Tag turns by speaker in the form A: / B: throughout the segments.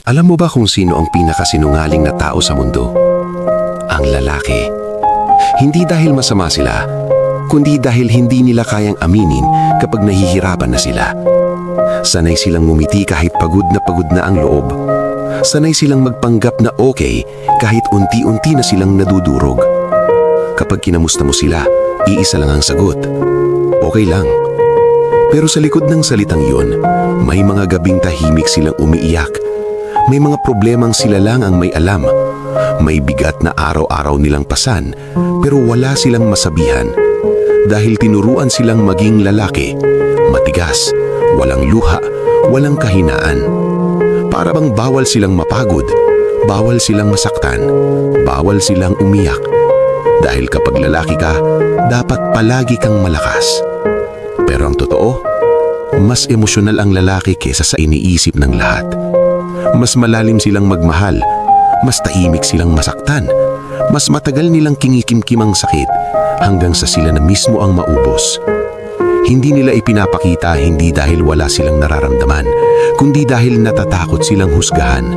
A: Alam mo ba kung sino ang pinakasinungaling na tao sa mundo? Ang lalaki. Hindi dahil masama sila, kundi dahil hindi nila kayang aminin kapag nahihirapan na sila. Sanay silang ngumiti kahit pagod na ang loob. Sanay silang magpanggap na okay kahit unti-unti na silang nadudurog. Kapag kinamusta mo sila, iisa lang ang sagot. Okay lang. Pero sa likod ng salitang yun, may mga gabing tahimik silang umiiyak. May mga problemang sila lang ang may alam. May bigat na araw-araw nilang pasan, pero wala silang masabihan. Dahil tinuruan silang maging lalaki, matigas, walang luha, walang kahinaan. Para bang bawal silang mapagod, bawal silang masaktan, bawal silang umiyak. Dahil kapag lalaki ka, dapat palagi kang malakas. Pero ang totoo, mas emosyonal ang lalaki kesa sa iniisip ng lahat. Mas malalim silang magmahal, mas tahimik silang masaktan, mas matagal nilang kingikimkim ang sakit hanggang sa sila na mismo ang maubos. Hindi nila ipinapakita hindi dahil wala silang nararamdaman, kundi dahil natatakot silang husgahan.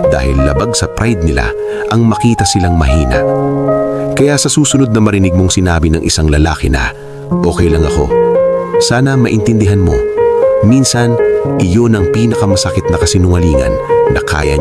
A: Dahil labag sa pride nila ang makita silang mahina. Kaya sa susunod na marinig mong sinabi ng isang lalaki na, okay lang ako, sana maintindihan mo, minsan, iyon ang pinakamasakit na kasinungalingan na kaya